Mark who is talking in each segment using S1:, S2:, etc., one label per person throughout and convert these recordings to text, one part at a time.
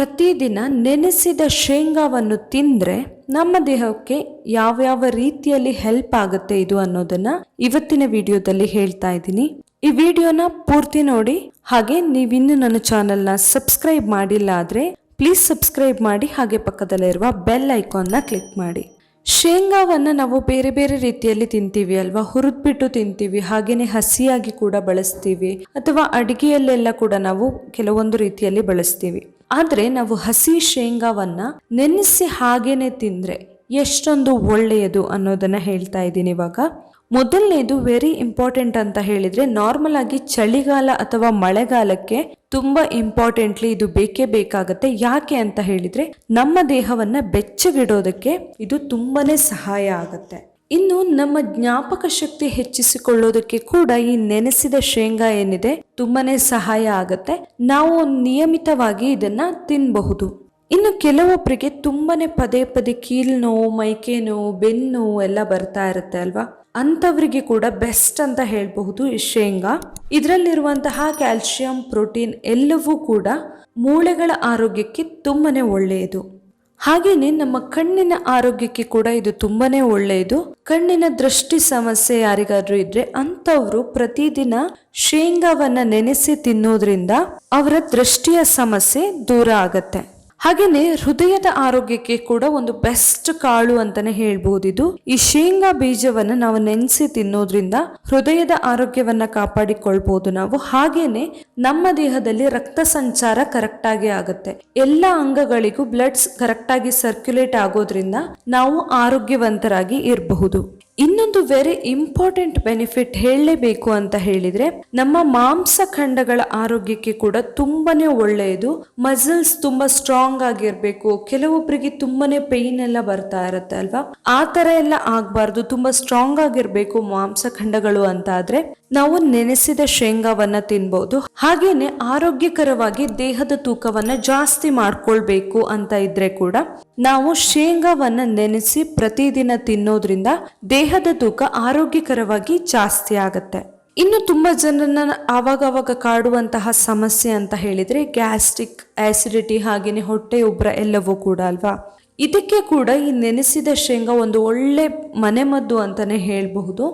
S1: ಪ್ರತಿದಿನ ನೆನೆಸಿದ ಶೇಂಗಾವನ್ನು ತಿಂದ್ರೆ ನಮ್ಮ ದೇಹಕ್ಕೆ ಯಾವ ರೀತಿಯಲ್ಲಿ ಹೆಲ್ಪ್ ಆಗುತ್ತೆ ಇದು ಅನ್ನೋದನ್ನ ಇವತ್ತಿನ ವಿಡಿಯೋದಲ್ಲಿ ಹೇಳ್ತಾ ಇದ್ದೀನಿ. ಈ ವಿಡಿಯೋನ ಪೂರ್ತಿ ನೋಡಿ. ಹಾಗೆ ನೀವಿನ್ನು ನನ್ನ ಚಾನೆಲ್ನ ಸಬ್ಸ್ಕ್ರೈಬ್ ಮಾಡಿಲ್ಲ ಆದ್ರೆ ಪ್ಲೀಸ್ ಸಬ್ಸ್ಕ್ರೈಬ್ ಮಾಡಿ, ಹಾಗೆ ಪಕ್ಕದಲ್ಲಿರುವ ಬೆಲ್ ಐಕಾನ್ನ ಕ್ಲಿಕ್ ಮಾಡಿ. ಶೇಂಗಾವನ್ನ ನಾವು ಬೇರೆ ಬೇರೆ ರೀತಿಯಲ್ಲಿ ತಿಂತೀವಿ ಅಲ್ವಾ. ಹುರಿದ್ಬಿಟ್ಟು ತಿಂತೀವಿ, ಹಾಗೇನೆ ಹಸಿಯಾಗಿ ಕೂಡ ಬಳಸ್ತೀವಿ, ಅಥವಾ ಅಡಿಗೆಯಲ್ಲೆಲ್ಲ ಕೂಡ ನಾವು ಕೆಲವೊಂದು ರೀತಿಯಲ್ಲಿ ಬಳಸ್ತೀವಿ. ಆದ್ರೆ ನಾವು ಹಸಿ ಶೇಂಗಾವನ್ನ ನೆನೆಸಿ ಹಾಗೇನೆ ತಿಂದ್ರೆ ಎಷ್ಟೊಂದು ಒಳ್ಳೆಯದು ಅನ್ನೋದನ್ನ ಹೇಳ್ತಾ ಇದ್ದೀನಿ ಇವಾಗ. ಮೊದಲನೇದು ವೆರಿ ಇಂಪಾರ್ಟೆಂಟ್ ಅಂತ ಹೇಳಿದ್ರೆ, ನಾರ್ಮಲ್ ಆಗಿ ಚಳಿಗಾಲ ಅಥವಾ ಮಳೆಗಾಲಕ್ಕೆ ತುಂಬಾ ಇಂಪಾರ್ಟೆಂಟ್ಲಿ ಇದು ಬೇಕೇ ಬೇಕಾಗತ್ತೆ. ಯಾಕೆ ಅಂತ ಹೇಳಿದ್ರೆ ನಮ್ಮ ದೇಹವನ್ನ ಬೆಚ್ಚಗಿಡೋದಕ್ಕೆ ಇದು ತುಂಬಾನೇ ಸಹಾಯ ಆಗತ್ತೆ. ಇನ್ನು ನಮ್ಮ ಜ್ಞಾಪಕ ಶಕ್ತಿ ಹೆಚ್ಚಿಸಿಕೊಳ್ಳೋದಕ್ಕೆ ಕೂಡ ಈ ನೆನೆಸಿದ ಶೇಂಗಾ ಏನಿದೆ ತುಂಬಾನೇ ಸಹಾಯ ಆಗತ್ತೆ. ನಾವು ನಿಯಮಿತವಾಗಿ ಇದನ್ನ ತಿನ್ನಬಹುದು. ಇನ್ನು ಕೆಲವೊಬ್ಬರಿಗೆ ತುಂಬಾನೇ ಪದೇ ಪದೇ ಕೀಲು ನೋವು, ಮೈಕೆ ನೋವು, ಬೆನ್ನು ನೋವು ಎಲ್ಲ ಬರ್ತಾ ಇರುತ್ತೆ ಅಲ್ವಾ. ಅಂಥವರಿಗೆ ಕೂಡ ಬೆಸ್ಟ್ ಅಂತ ಹೇಳಬಹುದು ಈ ಶೇಂಗಾ. ಇದರಲ್ಲಿರುವಂತಹ ಕ್ಯಾಲ್ಸಿಯಂ, ಪ್ರೋಟೀನ್ ಎಲ್ಲವೂ ಕೂಡ ಮೂಳೆಗಳ ಆರೋಗ್ಯಕ್ಕೆ ತುಂಬಾನೇ ಒಳ್ಳೆಯದು. ಹಾಗೇನೆ ನಮ್ಮ ಕಣ್ಣಿನ ಆರೋಗ್ಯಕ್ಕೆ ಕೂಡ ಇದು ತುಂಬಾನೇ ಒಳ್ಳೆಯದು. ಕಣ್ಣಿನ ದೃಷ್ಟಿ ಸಮಸ್ಯೆ ಯಾರಿಗಾದ್ರೂ ಇದ್ರೆ ಅಂಥವ್ರು ಪ್ರತಿದಿನ ಶೇಂಗಾವನ್ನ ನೆನೆಸಿ ತಿನ್ನೋದ್ರಿಂದ ಅವರ ದೃಷ್ಟಿಯ ಸಮಸ್ಯೆ ದೂರ ಆಗತ್ತೆ. ಹಾಗೇನೆ ಹೃದಯದ ಆರೋಗ್ಯಕ್ಕೆ ಕೂಡ ಒಂದು ಬೆಸ್ಟ್ ಕಾಳು ಅಂತಾನೆ ಹೇಳ್ಬಹುದು ಇದು. ಈ ಶೇಂಗಾ ಬೀಜವನ್ನ ನಾವು ನೆನೆಸಿ ತಿನ್ನೋದ್ರಿಂದ ಹೃದಯದ ಆರೋಗ್ಯವನ್ನ ಕಾಪಾಡಿಕೊಳ್ಬಹುದು ನಾವು. ಹಾಗೇನೆ ನಮ್ಮ ದೇಹದಲ್ಲಿ ರಕ್ತ ಸಂಚಾರ ಕರೆಕ್ಟ್ ಆಗಿ ಆಗುತ್ತೆ. ಎಲ್ಲ ಅಂಗಗಳಿಗೂ ಬ್ಲಡ್ಸ್ ಕರೆಕ್ಟ್ ಆಗಿ ಸರ್ಕ್ಯುಲೇಟ್ ಆಗೋದ್ರಿಂದ ನಾವು ಆರೋಗ್ಯವಂತರಾಗಿ ಇರಬಹುದು. ಇನ್ನೊಂದು ವೆರಿ ಇಂಪಾರ್ಟೆಂಟ್ ಬೆನಿಫಿಟ್ ಹೇಳಲೇಬೇಕು ಅಂತ ಹೇಳಿದ್ರೆ, ನಮ್ಮ ಮಾಂಸಖಂಡಗಳ ಆರೋಗ್ಯಕ್ಕೆ ಕೂಡ ತುಂಬಾನೇ ಒಳ್ಳೆಯದು. ಮಸಲ್ಸ್ ತುಂಬಾ ಸ್ಟ್ರಾಂಗ್ ಆಗಿರ್ಬೇಕು. ಕೆಲವೊಬ್ಬರಿಗೆ ತುಂಬಾನೇ ಪೇನ್ ಎಲ್ಲ ಬರ್ತಾ ಇರುತ್ತೆ ಅಲ್ವಾ, ಆ ತರ ಎಲ್ಲ ಆಗ್ಬಾರ್ದು. ತುಂಬಾ ಸ್ಟ್ರಾಂಗ್ ಆಗಿರ್ಬೇಕು ಮಾಂಸಖಂಡಗಳು ಅಂತ ಆದ್ರೆ ನಾವು ನೆನೆಸಿದ ಶೇಂಗಾವನ್ನ ತಿನ್ಬಹುದು. ಹಾಗೇನೆ ಆರೋಗ್ಯಕರವಾಗಿ ದೇಹದ ತೂಕವನ್ನ ಜಾಸ್ತಿ ಮಾಡ್ಕೊಳ್ಬೇಕು ಅಂತ ಇದ್ರೆ ಕೂಡ ನಾವು ಶೇಂಗಾವನ್ನ ನೆನೆಸಿ ಪ್ರತಿದಿನ ತಿನ್ನೋದ್ರಿಂದ ದೇಹದ ತೂಕ ಆರೋಗ್ಯಕರವಾಗಿ ಜಾಸ್ತಿ ಆಗತ್ತೆ. ಇನ್ನು ತುಂಬಾ ಜನರನ್ನ ಆವಾಗ ಕಾಡುವಂತಹ ಸಮಸ್ಯೆ ಅಂತ ಹೇಳಿದ್ರೆ ಗ್ಯಾಸ್ಟ್ರಿಕ್, ಆಸಿಡಿಟಿ, ಹಾಗೇನೆ ಹೊಟ್ಟೆ ಉಬ್ರ ಎಲ್ಲವೂ ಕೂಡ ಅಲ್ವಾ. ಇದಕ್ಕೆ ಕೂಡ ಈ ನೆನೆಸಿದ ಶೇಂಗಾ ಒಂದು ಒಳ್ಳೆ ಮನೆಮದ್ದು ಅಂತಾನೆ ಹೇಳ್ಬಹುದು.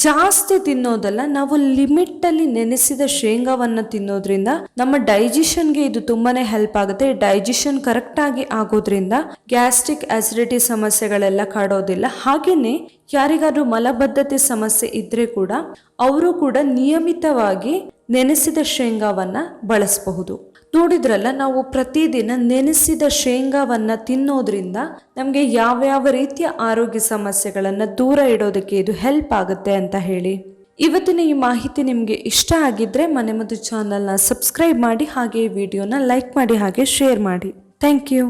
S1: ಜಾಸ್ತಿ ತಿನ್ನೋದಲ್ಲ, ನಾವು ಲಿಮಿಟ್ ಅಲ್ಲಿ ನೆನೆಸಿದ ಶೇಂಗಾವನ್ನ ತಿನ್ನೋದ್ರಿಂದ ನಮ್ಮ ಡೈಜೆಷನ್ಗೆ ಇದು ತುಂಬಾನೇ ಹೆಲ್ಪ್ ಆಗುತ್ತೆ. ಡೈಜೆಷನ್ ಕರೆಕ್ಟ್ ಆಗಿ ಆಗೋದ್ರಿಂದ ಗ್ಯಾಸ್ಟ್ರಿಕ್, ಆಸಿಡಿಟಿ ಸಮಸ್ಯೆಗಳೆಲ್ಲ ಕಾಡೋದಿಲ್ಲ. ಹಾಗೇನೆ ಯಾರಿಗಾದ್ರೂ ಮಲಬದ್ಧತೆ ಸಮಸ್ಯೆ ಇದ್ರೆ ಕೂಡ ಅವರು ಕೂಡ ನಿಯಮಿತವಾಗಿ ನೆನೆಸಿದ ಶೇಂಗಾವನ್ನ ಬಳಸಬಹುದು. ನೋಡಿದ್ರಲ್ಲ, ನಾವು ಪ್ರತಿದಿನ ನೆನೆಸಿದ ಶೇಂಗಾವನ್ನ ತಿನ್ನೋದ್ರಿಂದ ನಮಗೆ ಯಾವ ರೀತಿಯ ಆರೋಗ್ಯ ಸಮಸ್ಯೆಗಳನ್ನ ದೂರ ಇಡೋದಕ್ಕೆ ಇದು ಹೆಲ್ಪ್ ಆಗುತ್ತೆ ಅಂತ ಹೇಳಿ. ಇವತ್ತಿನ ಈ ಮಾಹಿತಿ ನಿಮಗೆ ಇಷ್ಟ ಆಗಿದ್ರೆ ಮನೆಮದ್ದು ಚಾನಲ್ನ ಸಬ್ಸ್ಕ್ರೈಬ್ ಮಾಡಿ, ಹಾಗೆ ಈ ವಿಡಿಯೋನ ಲೈಕ್ ಮಾಡಿ, ಹಾಗೆ ಶೇರ್ ಮಾಡಿ. Thank you.